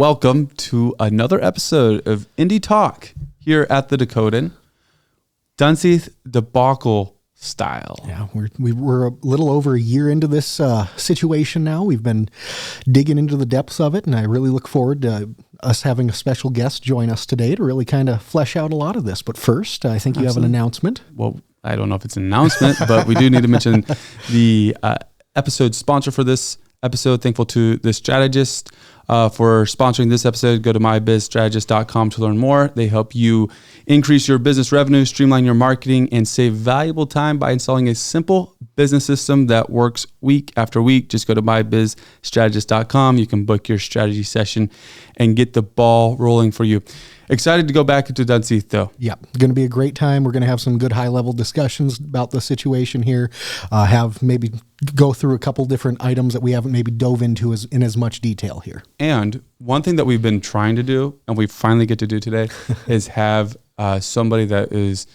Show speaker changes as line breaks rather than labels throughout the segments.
welcome to another episode of Indie Talk here at the Dakotan, Dunseith Debacle style.
Yeah, we're a little over a year into this situation now. We've been digging into the depths of it, and I really look forward to us having a special guest join us today to really kind of flesh out a lot of this. But first, I think you have an announcement.
Well, I don't know if it's an announcement, but we do need to mention the episode sponsor for this episode. Thankful to The Strategist for sponsoring this episode. Go to mybizstrategist.com to learn more. They help you increase your business revenue, streamline your marketing, and save valuable time by installing a simple business system that works week after week. Just go to mybizstrategist.com. You can book your strategy session and get the ball rolling for you. Excited to go back into Dunseith, though.
Yeah, going to be a great time. We're going to have some good high-level discussions about the situation here. Have maybe go through a couple different items that we haven't maybe dove into in as much detail here.
And one thing that we've been trying to do, and we finally get to do today, is have somebody that is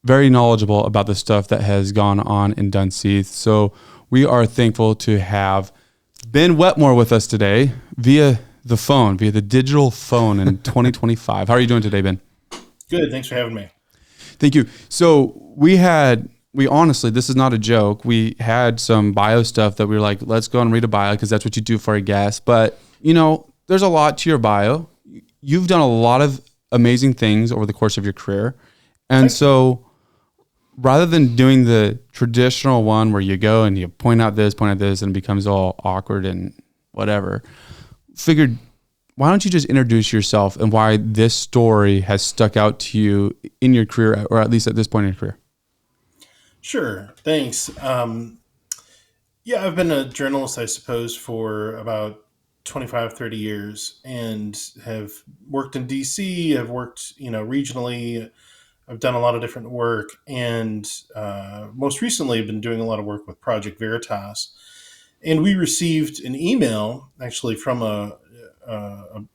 very knowledgeable about the stuff that has gone on in Dunseith. So we are thankful to have Ben Wetmore with us today via the digital phone in 2025. How are you doing today, Ben?
Good. Thanks for having me.
Thank you. So we honestly, this is not a joke. We had some bio stuff that we were like, let's go and read a bio because that's what you do for a guest. But, there's a lot to your bio. You've done a lot of amazing things over the course of your career. And so rather than doing the traditional one where you go and you point out this, and it becomes all awkward and whatever, figured, why don't you just introduce yourself and why this story has stuck out to you in your career, or at least at this point in your career?
Sure. Thanks. I've been a journalist, I suppose, for about 25, 30 years and have worked in DC. I've worked, regionally. I've done a lot of different work. And most recently, I've been doing a lot of work with Project Veritas. And we received an email actually from a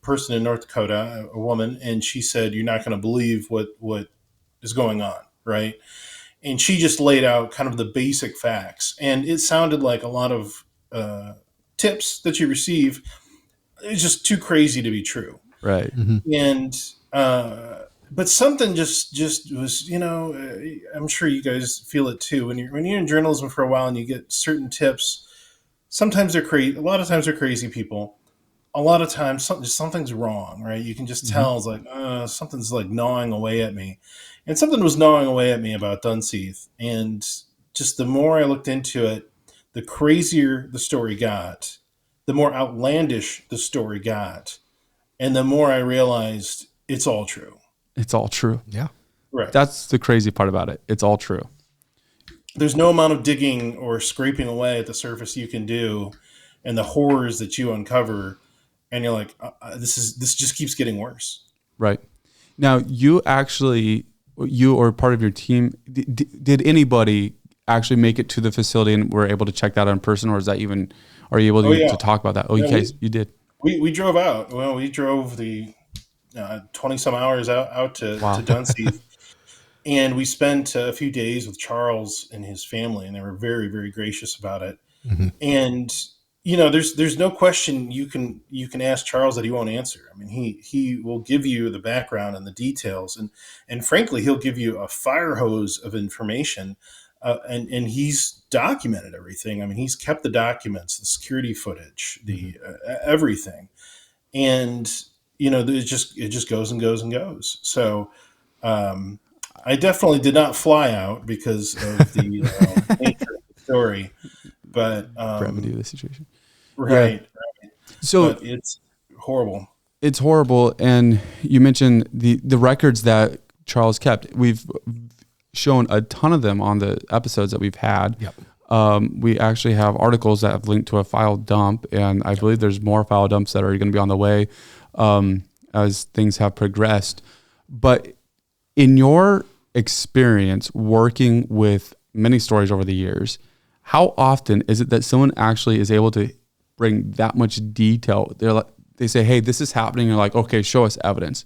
person in North Dakota, a woman, and she said, "You're not going to believe what is going on," right? And she just laid out kind of the basic facts, and it sounded like a lot of tips that you receive. It's just too crazy to be true,
right?
Mm-hmm. And but something just was, I'm sure you guys feel it too. When you're in journalism for a while and you get certain tips. Sometimes they're crazy. A lot of times they're crazy people. A lot of times something's wrong, right? You can just tell it's like something's like gnawing away at me, and something was gnawing away at me about Dunseith. And just the more I looked into it, the crazier the story got, the more outlandish the story got, and the more I realized it's all true.
It's all true.
Yeah,
right.
That's the crazy part about it. It's all true.
There's no amount of digging or scraping away at the surface you can do, and the horrors that you uncover, and you're like, this just keeps getting worse.
Right. Now, you or part of your team, did anybody actually make it to the facility and were able to check that out in person, or are you able to talk about that? You did.
We drove out. Well, we drove the 20 some hours out to Dunseith. And we spent a few days with Charles and his family, and they were very, very gracious about it. Mm-hmm. And there's no question you can ask Charles that he won't answer. I mean, he will give you the background and the details, and frankly, he'll give you a fire hose of information. And he's documented everything. I mean, he's kept the documents, the security footage, the everything, and it just goes and goes and goes. So. I definitely did not fly out because of the nature of the story, but
brevity of the situation.
Right.
Yeah. Right. So
but it's horrible.
It's horrible. And you mentioned the records that Charles kept. We've shown a ton of them on the episodes that we've had.
Yep.
We actually have articles that have linked to a file dump, and I believe there's more file dumps that are going to be on the way as things have progressed. But in your experience working with many stories over the years, how often is it that someone actually is able to bring that much detail? They say, "Hey, this is happening." You're like, "Okay, show us evidence."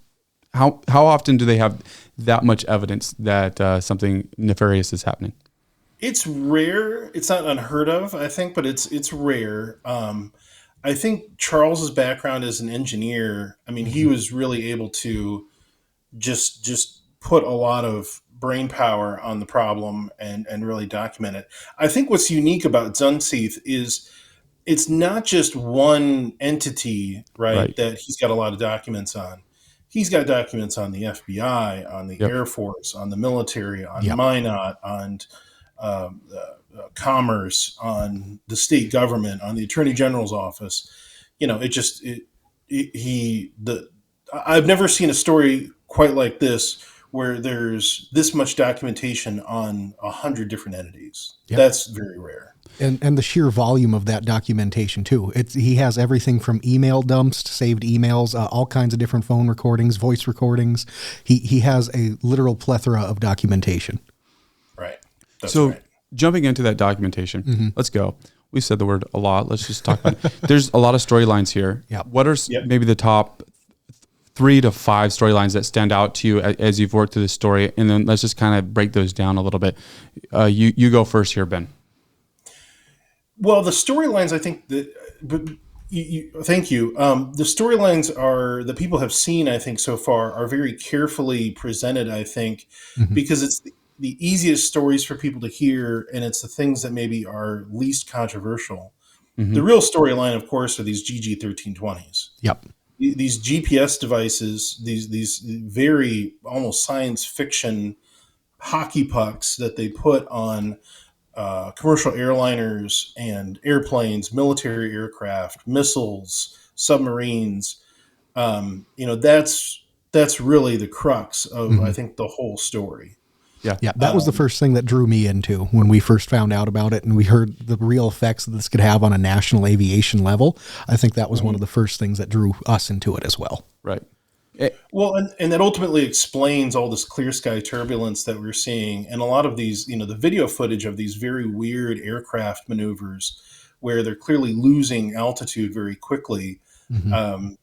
How often do they have that much evidence that something nefarious is happening?
It's rare. It's not unheard of, I think, but it's rare. I think Charles's background as an engineer, I mean, he
Mm-hmm.
was really able to just put a lot of brain power on the problem and really document it. I think what's unique about Dunseith is it's not just one entity, right,
Right.
that he's got a lot of documents on. He's got documents on the FBI, on the
Yep.
Air Force, on the military, on
Yep.
Minot, on Commerce, on the state government, on the Attorney General's office. It just he the I've never seen a story quite like this where there's this much documentation on 100 different entities.
Yep.
That's very rare.
And the sheer volume of that documentation too. He has everything from email dumps to saved emails, all kinds of different phone recordings, voice recordings. He has a literal plethora of documentation.
Right. That's
So
right.
jumping into that documentation,
Mm-hmm.
let's go. We said the word a lot. Let's just talk about it. There's a lot of storylines here.
Yep.
What are
Yep.
maybe the top 3 to 5 storylines that stand out to you as you've worked through the story? And then let's just kind of break those down a little bit. You go first here, Ben.
Well, the storylines, I think that, but thank you. The storylines are that people have seen, I think, so far are very carefully presented. I think
Mm-hmm.
because it's the easiest stories for people to hear, and it's the things that maybe are least controversial.
Mm-hmm.
The real storyline, of course, are these GG-1320s.
Yep.
These GPS devices, these very almost science fiction hockey pucks that they put on commercial airliners and airplanes, military aircraft, missiles, submarines. That's really the crux of
Mm-hmm.
I think the whole story.
Yeah.
Yeah, that was the first thing that drew me into when we first found out about it and we heard the real effects that this could have on a national aviation level. I think that was one of the first things that drew us into it as well.
Right.
Well, and that ultimately explains all this clear sky turbulence that we're seeing, and a lot of these, the video footage of these very weird aircraft maneuvers where they're clearly losing altitude very quickly.
Mm-hmm.
Um,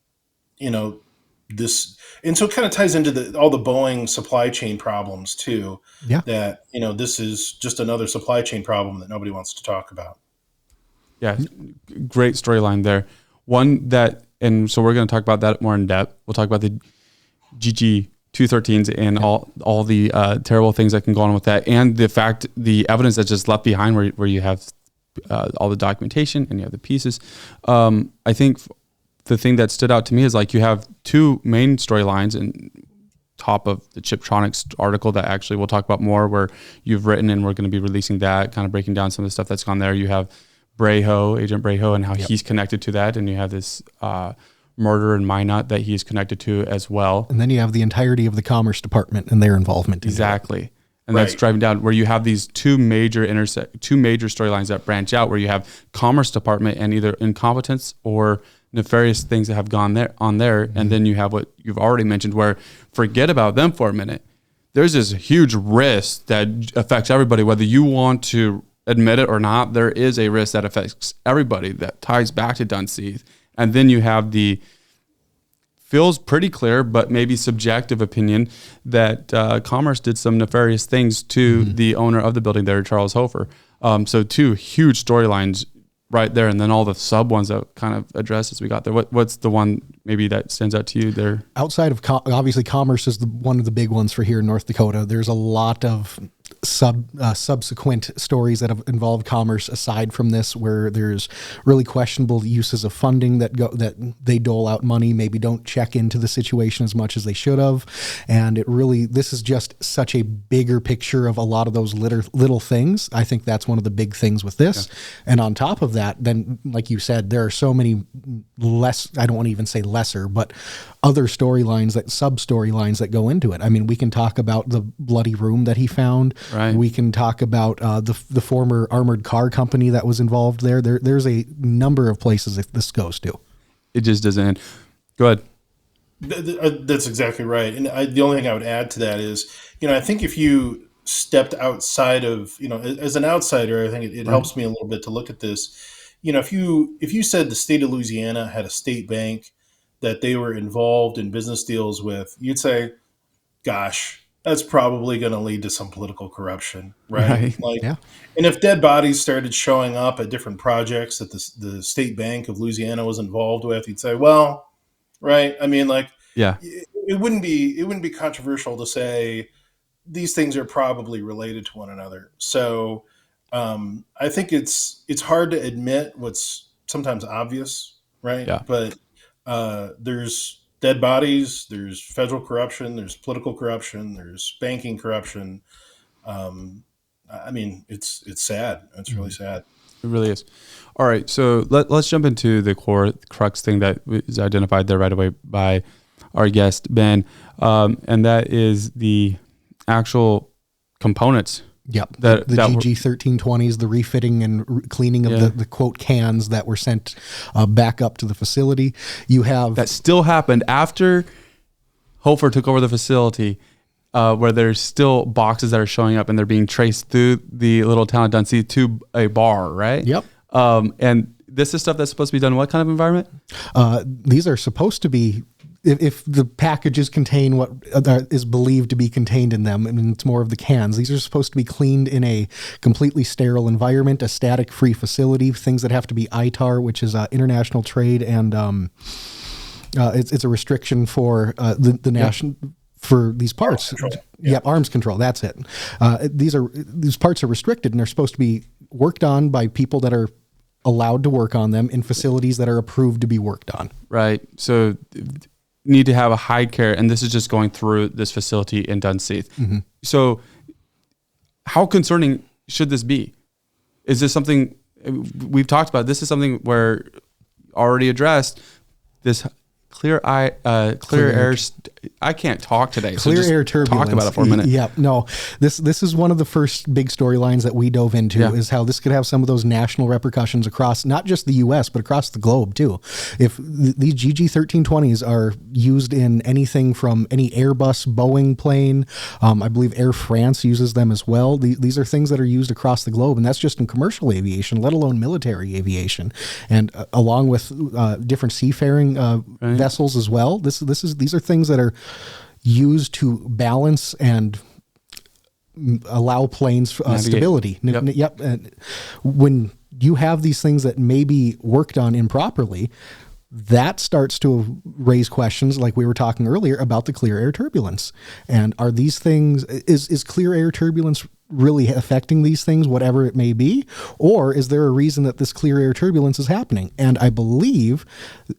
you know, this, and so it kind of ties into all the Boeing supply chain problems too.
Yeah.
That this is just another supply chain problem that nobody wants to talk about.
Yeah. Great storyline there. One that, and so we're going to talk about that more in depth. We'll talk about the GG 213s and all the terrible things that can go on with that, and the evidence that's just left behind where you have all the documentation and you have the pieces. I think the thing that stood out to me is like you have 2 main storylines and top of the Chiptronics article that actually we'll talk about more, where you've written, and we're going to be releasing that, kind of breaking down some of the stuff that's gone there. You have Agent Brejo, and how he's connected to that, and you have this murder in Minot that he's connected to as well.
And then you have the entirety of the Commerce Department and their involvement.
Exactly. And that's driving down where you have these two major storylines that branch out, where you have Commerce Department and either incompetence or nefarious things that have gone there on there. Mm-hmm. And then you have what you've already mentioned, where forget about them for a minute. There's this huge risk that affects everybody, whether you want to admit it or not. There is a risk that affects everybody that ties back to Dunseith. And then you have the feels pretty clear, but maybe subjective opinion that Commerce did some nefarious things to the owner of the building there, Charles Hofer. So 2 huge storylines right there, and then all the sub ones that kind of address as we got there. What's the one maybe that stands out to you there?
Outside of obviously Commerce is one of the big ones for here in North Dakota. There's a lot of subsequent stories that have involved Commerce aside from this, where there's really questionable uses of funding that they dole out money, maybe don't check into the situation as much as they should have. And this is just such a bigger picture of a lot of those little things. I think that's one of the big things with this. Yeah. And on top of that, then, like you said, there are so many I don't want to even say lesser, but other storylines, sub-storylines that go into it. I mean, we can talk about the bloody room that he found.
Right.
We can talk about the former armored car company that was involved there. There's a number of places that this goes to.
It just doesn't end. Go ahead.
That's exactly right. And the only thing I would add to that is, I think if you stepped outside of, as an outsider, I think it helps me a little bit to look at this. If you said the state of Louisiana had a state bank that they were involved in business deals with, you'd say, gosh, that's probably going to lead to some political corruption, right?
Right.
Like,
Yeah.
and if dead bodies started showing up at different projects that the state bank of Louisiana was involved with, you'd say, well, right. I mean, like,
Yeah.
it wouldn't be controversial to say these things are probably related to one another. So I think it's hard to admit what's sometimes obvious, right?
Yeah.
But there's dead bodies, there's federal corruption, there's political corruption, there's banking corruption. Um, I mean, it's sad. It's really sad.
It really is. All right. So let's jump into the core crux thing that is identified there right away by our guest, Ben. And that is the actual components.
Yep.
The
GG1320s, the refitting and cleaning of the quote cans that were sent back up to the facility. You have
that still happened after Hofer took over the facility, where there's still boxes that are showing up and they're being traced through the little town of Dunseith to a bar, right?
Yep.
And this is stuff that's supposed to be done in what kind of environment?
These are supposed to be, if the packages contain what is believed to be contained in them, and it's more of the cans, these are supposed to be cleaned in a completely sterile environment, a static-free facility, things that have to be ITAR, which is international trade, and it's a restriction for the national... for these parts. Arms control. That's it. These parts are restricted, and they're supposed to be worked on by people that are allowed to work on them in facilities that are approved to be worked on.
Right. So need to have a high care, and this is just going through this facility in Dunseith. Mm-hmm. So how concerning should this be? Is this something we've talked about? This is something where already addressed this clear air. I can't talk today.
Clear air turbulence.
Talk about it for a minute.
Yeah, no. This is one of the first big storylines that we dove into. Is how this could have some of those national repercussions across not just the U.S. but across the globe too. If these GG1320s are used in anything from any Airbus, Boeing plane, I believe Air France uses them as well. These are things that are used across the globe, and that's just in commercial aviation, let alone military aviation, and along with different seafaring vessels as well. These are things that are used to balance and allow planes stability. Yep. And when you have these things that may be worked on improperly, that starts to raise questions like we were talking earlier about the clear air turbulence. And are these things, is clear air turbulence really affecting these things, whatever it may be? Or is there a reason that this clear air turbulence is happening? And I believe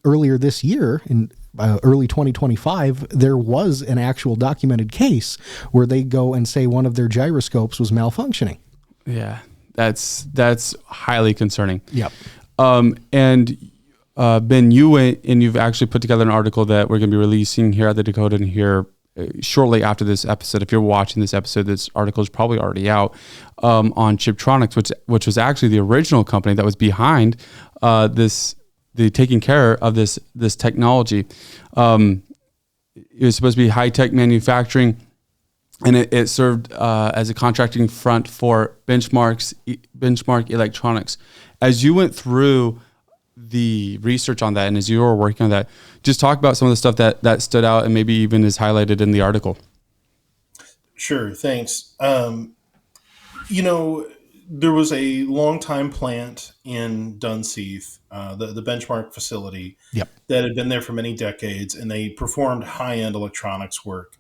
earlier this year, in early 2025, there was an actual documented case where they go and say one of their gyroscopes was malfunctioning.
Yeah, that's highly concerning.
Yep.
And Ben, you went and you've actually put together an article that we're going to be releasing here at the Dakota and here shortly after this episode. If you're watching this episode, this article is probably already out, on Chiptronics, which was actually the original company that was behind the taking care of this technology. It was supposed to be high-tech manufacturing, and it served as a contracting front for Benchmark Electronics. As you went through the research on that, and as you were working on that, just talk about some of the stuff that stood out and maybe even is highlighted in the article.
Sure, thanks. There was a longtime plant in Dunseith, the Benchmark facility, that had been there for many decades, and they performed high-end electronics work.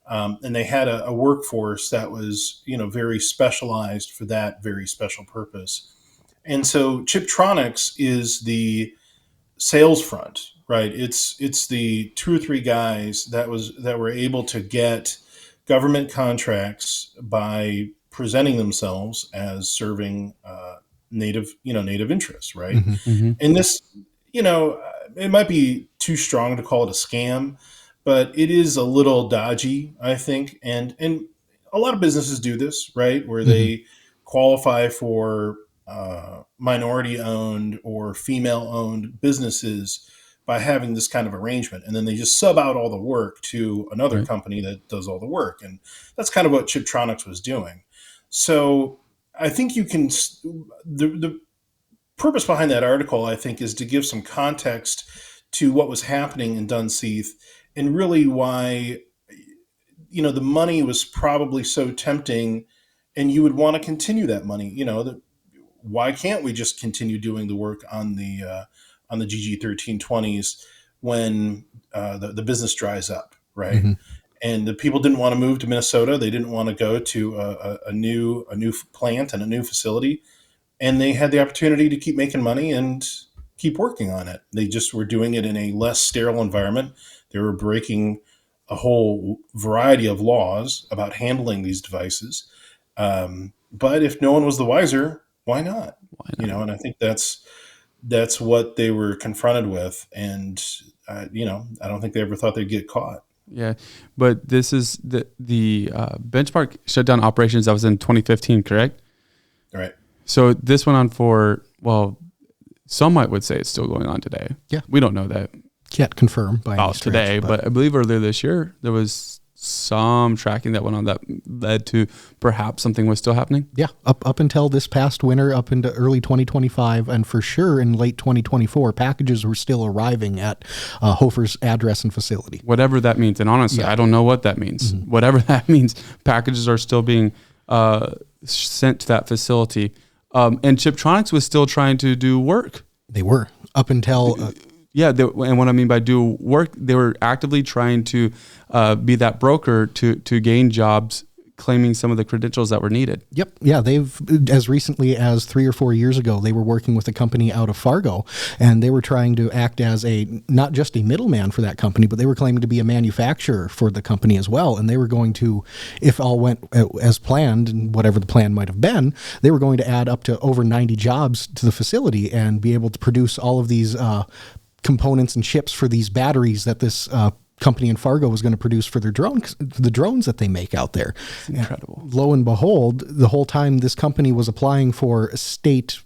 And they had a workforce that was, very specialized for that very special purpose. And so Chiptronics is the sales front, right? It's the 2 or 3 guys that were able to get government contracts by presenting themselves as serving native interests, right?
Mm-hmm, mm-hmm.
And this, it might be too strong to call it a scam, but it is a little dodgy, I think. And a lot of businesses do this, right? Where they qualify for minority-owned or female-owned businesses by having this kind of arrangement. And then they just sub out all the work to another company that does all the work. And that's kind of what Chiptronics was doing. So I think you can, the purpose behind that article, I think, is to give some context to what was happening in Dunseith and really why the money was probably so tempting, and you would want to continue that money. Why can't we just continue doing the work on the GG 1320s when the business dries up, right?
Mm-hmm.
And the people didn't want to move to Minnesota. They didn't want to go to a new plant and a new facility, and they had the opportunity to keep making money and keep working on it. They just were doing it in a less sterile environment. They were breaking a whole variety of laws about handling these devices. But if no one was the wiser, why not?
Why not?
And I think that's what they were confronted with. And, I don't think they ever thought they'd get caught.
Yeah, but this is the benchmark shutdown operations that was in 2015, correct?
Right.
So this went on for, well, some would say it's still going on today.
Yeah.
We don't know that
Can't confirm by any
about
stretch,
today, but I believe earlier this year there was some tracking that went on that led to perhaps something was still happening.
yeah, up until this past winter, up into early 2025, and for sure in late 2024, packages were still arriving at Hofer's address and facility.
Whatever that means. And honestly, I don't know what that means.
Mm-hmm.
Whatever that means, packages are still being sent to that facility. And Chiptronics was still trying to do work.
They were up until
Yeah, and what I mean by do work, they were actively trying to be that broker to gain jobs, claiming some of the credentials that were needed.
Yep. Yeah. They've, as recently as 3 or 4 years ago, they were working with a company out of Fargo, and they were trying to act as not just a middleman for that company, but they were claiming to be a manufacturer for the company as well. And they were going to, if all went as planned, and whatever the plan might have been, they were going to add up to over 90 jobs to the facility and be able to produce all of these components and chips for these batteries that this company in Fargo was going to produce for the drones that they make out there.
It's incredible.
And lo and behold, the whole time this company was applying for state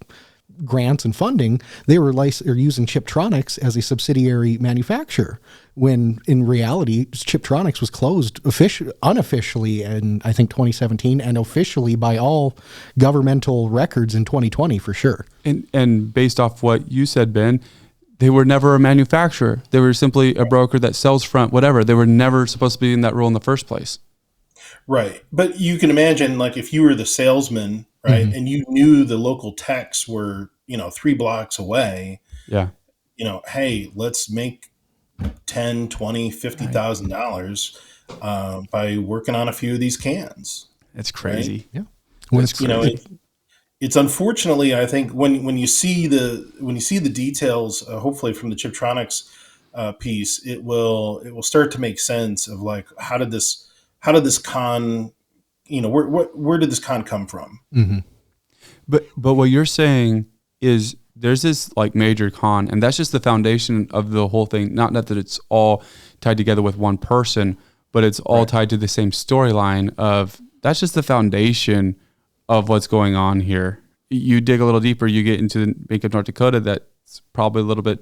grants and funding, they were using Chiptronics as a subsidiary manufacturer, when in reality, Chiptronics was closed unofficially in, I think, 2017, and officially by all governmental records in 2020 for sure.
And based off what you said, Ben, they were never a manufacturer. They were simply a broker that sells front, whatever. They were never supposed to be in that role in the first place.
Right. But you can imagine, like, if you were the salesman, right,
Mm-hmm.
and you knew the local techs were, 3 blocks away,
Yeah.
Hey, let's make $10, $20, $50,000 by working on a few of these cans.
It's crazy.
Yeah.
It's crazy.
It's unfortunately, I think, when you see the details, hopefully from the Chiptronics piece, it will start to make sense of, like, how did this con, where did this con come from?
Mm-hmm.
But what you're saying is there's this like major con, and that's just the foundation of the whole thing. Not that it's all tied together with one person, but it's all tied to the same storyline of that's just the foundation of what's going on here. You dig a little deeper, you get into the Bank of North Dakota. That's probably a little bit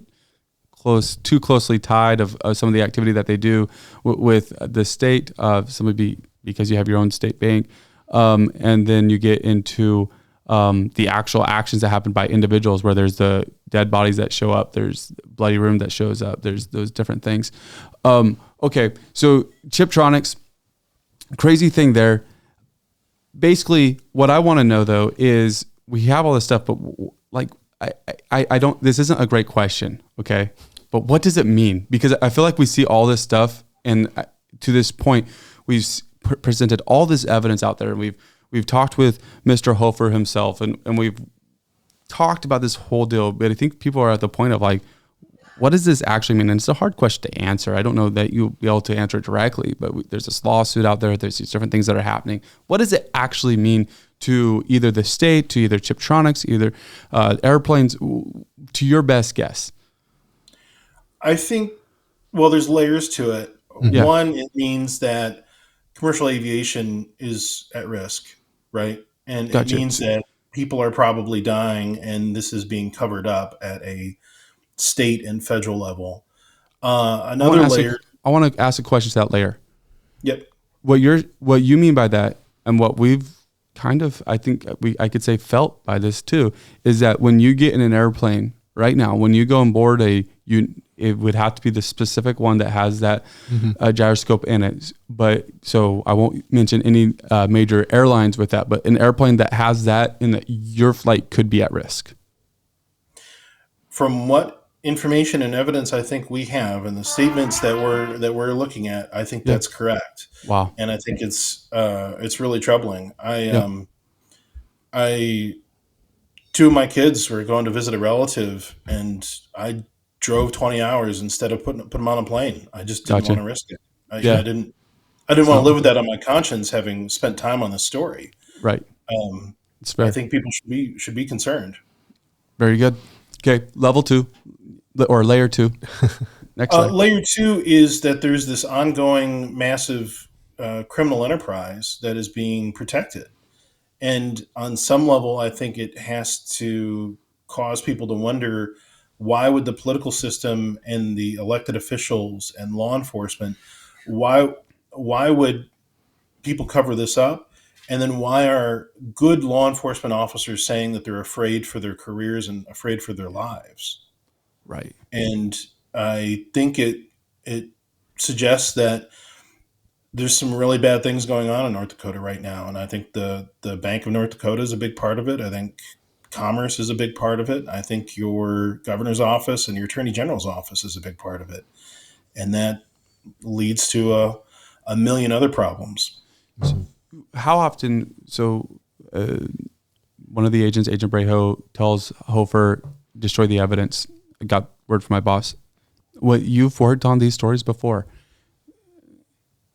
too closely tied of some of the activity that they do with the state. Because you have your own state bank, and then you get into the actual actions that happen by individuals, where there's the dead bodies that show up, there's bloody room that shows up, there's those different things. Okay, so Chiptronics, crazy thing there. Basically, what I want to know though is we have all this stuff, but like I don't. This isn't a great question, okay? But what does it mean? Because I feel like we see all this stuff, and to this point, we've presented all this evidence out there, and we've talked with Mr. Hofer himself, and we've talked about this whole deal. But I think people are at the point of like, what does this actually mean? And it's a hard question to answer. I don't know that you'll be able to answer it directly, but there's this lawsuit out there. There's these different things that are happening. What does it actually mean to either the state, to either Chiptronics, either airplanes, to your best guess?
I think, well, there's layers to it.
Yeah.
One, it means that commercial aviation is at risk, right? And
Gotcha.
It means that people are probably dying, and this is being covered up at a state and federal level. Another layer.
I want to ask a question to that layer.
Yep.
What you mean by that, and what we've kind of, I could say felt by this too, is that when you get in an airplane right now, when you go on board it would have to be the specific one that has that gyroscope in it. But so I won't mention any major airlines with that, but an airplane that has that in that your flight could be at risk.
From what information and evidence I think we have, and the statements that we're looking at, I think that's correct.
Wow.
And I think it's really troubling. Two of my kids were going to visit a relative, and I drove 20 hours instead of putting them on a plane. I just didn't want to risk it. I didn't want to live with that on my conscience, having spent time on the story.
Right.
It's fair. I think people should be concerned.
Very good. Okay. Level 2 or layer 2. Next
layer 2 is that there's this ongoing massive criminal enterprise that is being protected. And on some level, I think it has to cause people to wonder, why would the political system and the elected officials and law enforcement, why would people cover this up? And then why are good law enforcement officers saying that they're afraid for their careers and afraid for their lives?
Right.
And I think it suggests that there's some really bad things going on in North Dakota right now. And I think the Bank of North Dakota is a big part of it. I think commerce is a big part of it. I think your governor's office and your attorney general's office is a big part of it. And that leads to a million other problems.
How often, one of the agents, Agent Breho, tells Hofer, destroy the evidence. I got word from my boss. What you've worked on these stories before.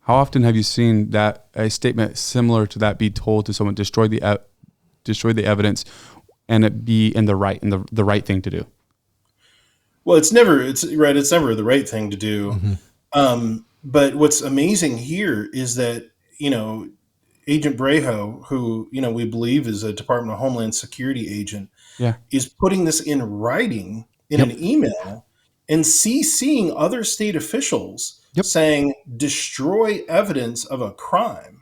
How often have you seen that a statement similar to that be told to someone, destroy the evidence, and it be in the right thing to do?
Well, it's never the right thing to do. Mm-hmm. But what's amazing here is that, Agent Breho, who, we believe is a Department of Homeland Security agent, is putting this in writing in an email and CCing other state officials saying, destroy evidence of a crime.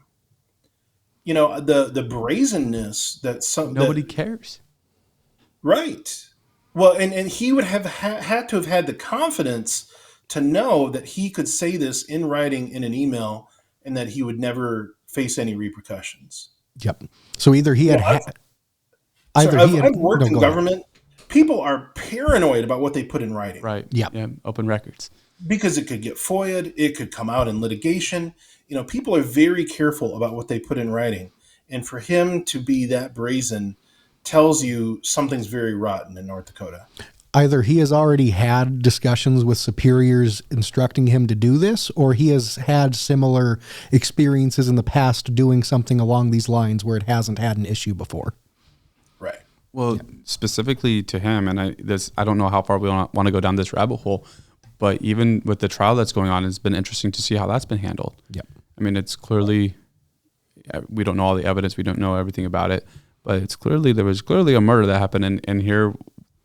The brazenness that
nobody cares.
Right. Well, and he would have had to have had the confidence to know that he could say this in writing in an email and that he would never face any repercussions.
Yep. So either he had...
I've worked in government. People are paranoid about what they put in writing.
Right. Yeah. Open records.
Because it could get FOIA'd. It could come out in litigation. People are very careful about what they put in writing. And for him to be that brazen tells you something's very rotten in North Dakota.
Either he has already had discussions with superiors instructing him to do this, or he has had similar experiences in the past doing something along these lines where it hasn't had an issue before.
Right.
Well, specifically to him, and I don't know how far we want to go down this rabbit hole, but even with the trial that's going on, it's been interesting to see how that's been handled.
Yep.
I mean, it's clearly, we don't know all the evidence, we don't know everything about it, but there was clearly a murder that happened, and here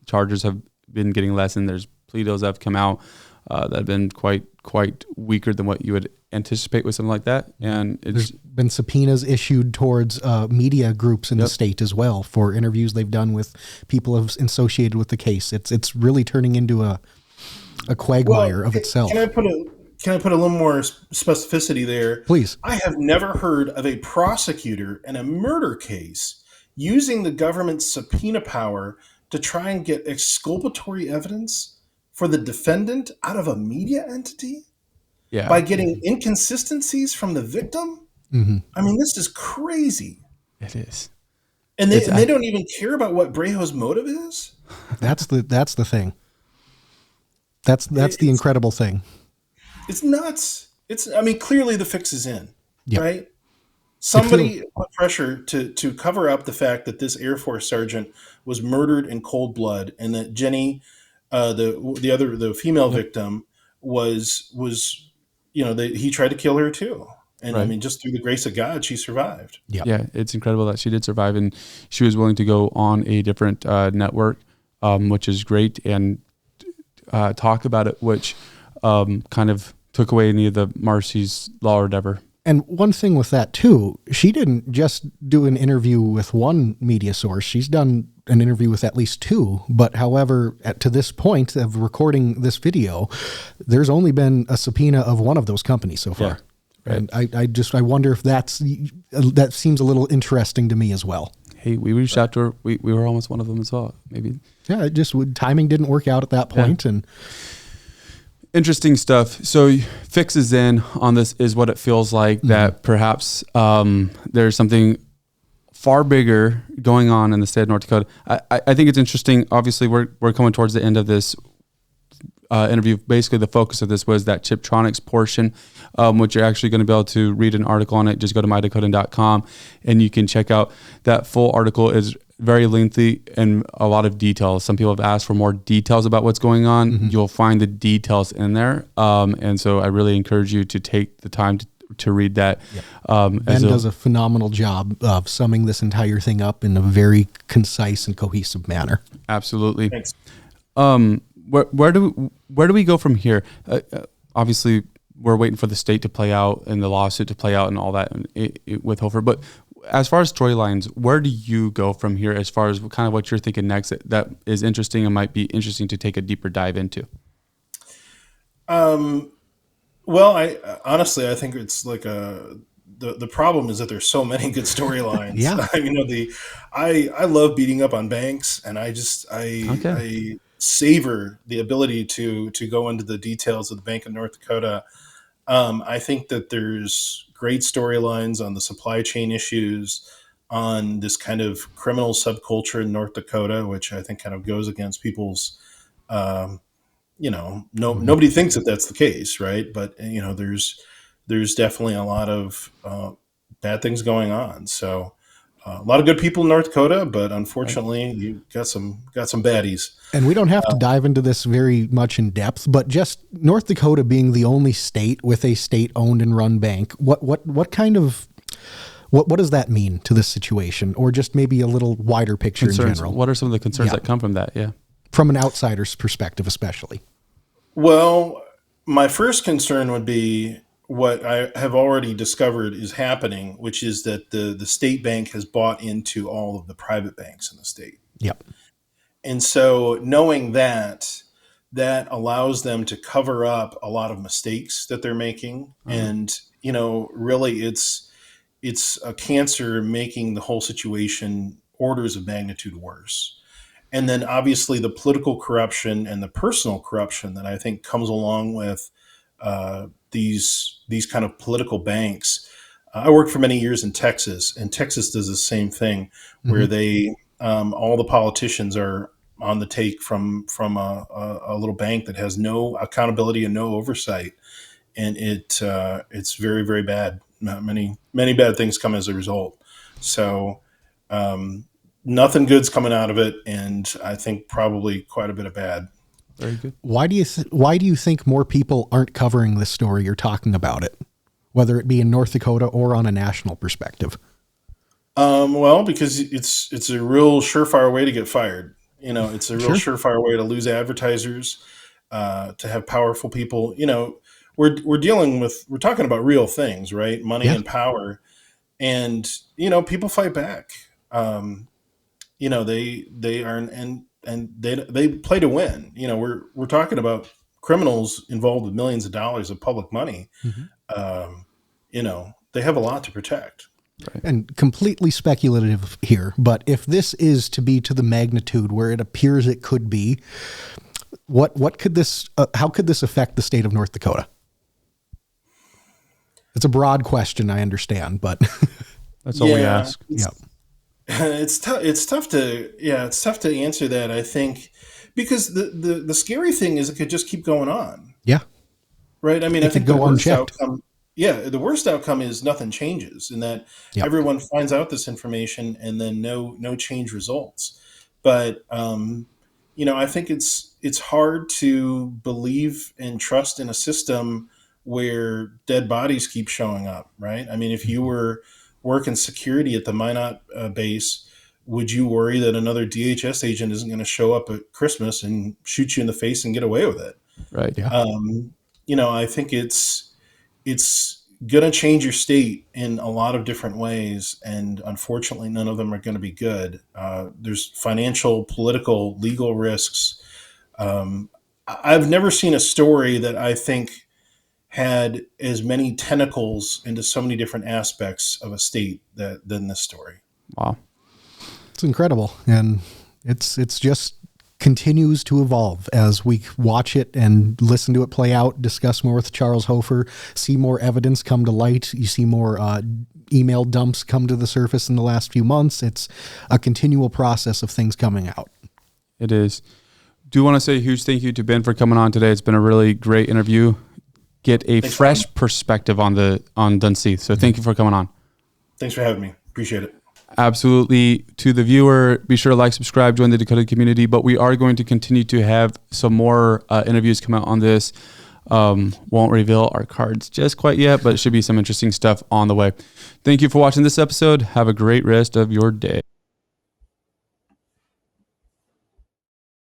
charges have been getting lessened. There's plea deals that have come out that have been quite weaker than what you would anticipate with something like that. And
there's been subpoenas issued towards media groups in the state as well for interviews they've done with people associated with the case. It's really turning into a quagmire of itself.
Can I put a little more specificity there?
Please.
I have never heard of a prosecutor in a murder case using the government's subpoena power to try and get exculpatory evidence for the defendant out of a media entity by getting inconsistencies from the victim. Mm-hmm. I mean, this is crazy.
It is.
And they don't even care about what Breho's motive is.
That's the thing. That's the incredible thing.
It's nuts. Clearly the fix is in, right? Somebody put pressure to cover up the fact that this Air Force sergeant was murdered in cold blood, and that Jenny, the female victim, he tried to kill her too. And just through the grace of God, she survived.
Yeah, it's incredible that she did survive, and she was willing to go on a different network, which is great, and talk about it, which kind of took away any of the Marcy's Law or whatever.
And one thing with that too, she didn't just do an interview with one media source. She's done an interview with at least two. But however, to this point of recording this video, there's only been a subpoena of one of those companies so far. Yeah, right. And I wonder if that seems a little interesting to me as well.
Hey, we reached out to her. We were almost one of them as well. Maybe.
Yeah, timing didn't work out at that point, and.
Interesting stuff. So fixes in on this is what it feels like, that perhaps there's something far bigger going on in the state of North Dakota. I think it's interesting. Obviously, we're coming towards the end of this interview. Basically, the focus of this was that Chiptronics portion, which you're actually going to be able to read an article on it. Just go to mydakotan.com and you can check out that full article. Is very lengthy and a lot of details. Some people have asked for more details about what's going on. Mm-hmm. You'll find the details in there. And so I really encourage you to take the time to read that. Yep.
Ben does a phenomenal job of summing this entire thing up in a very concise and cohesive manner.
Absolutely. Thanks. Where do we go from here? Obviously, we're waiting for the state to play out and the lawsuit to play out and all that with Hofer. But as far as storylines, where do you go from here as far as kind of what you're thinking next that is interesting and might be interesting to take a deeper dive into?
Well, I honestly think it's like the problem is that there's so many good storylines.
Yeah.
I love beating up on banks, and I savor the ability to go into the details of the Bank of North Dakota. I think that there's great storylines on the supply chain issues, on this kind of criminal subculture in North Dakota, which I think kind of goes against people's, nobody thinks that that's the case, right? But there's definitely a lot of bad things going on. So a lot of good people in North Dakota, but unfortunately, you got some baddies.
And we don't have to dive into this very much in depth, but just North Dakota being the only state with a state-owned and run bank, what does that mean to this situation, or just maybe a little wider picture
concerns,
in general?
What are some of the concerns that come from that? Yeah,
from an outsider's perspective, especially.
Well, my first concern would be what I have already discovered is happening, which is that the state bank has bought into all of the private banks in the state.
Yep. And
so knowing that allows them to cover up a lot of mistakes that they're making. Mm-hmm. And, really it's a cancer making the whole situation orders of magnitude worse. And then obviously the political corruption and the personal corruption that I think comes along with these kind of political banks. I worked for many years in Texas, and Texas does the same thing, where mm-hmm. they all the politicians are on the take from a little bank that has no accountability and no oversight, and it's very, very bad. Many bad things come as a result. So nothing good's coming out of it, and I think probably quite a bit of bad.
Very good. Why do you think more people aren't covering this story or talking about it, whether it be in North Dakota or on a national perspective?
Well, because it's a real surefire way to get fired. It's a real surefire way to lose advertisers, to have powerful people. We're talking about real things, right? Money and power, and people fight back. They are and they play to win. We're talking about criminals involved with millions of dollars of public money. Mm-hmm. They have a lot to protect.
Right. And completely speculative here, but if this is to be to the magnitude where it appears it could be, what could this? How could this affect the state of North Dakota? It's a broad question, I understand, but
that's all we ask.
Yeah.
It's tough to answer that, I think, because the scary thing is it could just keep going on.
Yeah.
Right. I mean, I think the worst outcome is nothing changes, and that everyone finds out this information and then no change results. But I think it's hard to believe and trust in a system where dead bodies keep showing up. Right. I mean, if you were working security at the Minot base, would you worry that another DHS agent isn't going to show up at Christmas and shoot you in the face and get away with it?
Right. Yeah.
I think it's going to change your state in a lot of different ways, and unfortunately, none of them are going to be good. There's financial, political, legal risks. I've never seen a story that I think had as many tentacles into so many different aspects of a state than this story.
Wow.
It's incredible. And it's just continues to evolve as we watch it and listen to it play out, discuss more with Charles Hofer, see more evidence come to light. You see more email dumps come to the surface in the last few months. It's a continual process of things coming out.
It is. Do want to say a huge thank you to Ben for coming on today. It's been a really great interview. Get a fresh perspective on Dunseith. So thank you for coming on.
Thanks for having me. Appreciate it.
Absolutely. To the viewer, be sure to like, subscribe, join the Dakota community. But we are going to continue to have some more interviews come out on this. Won't reveal our cards just quite yet, but it should be some interesting stuff on the way. Thank you for watching this episode. Have a great rest of your day.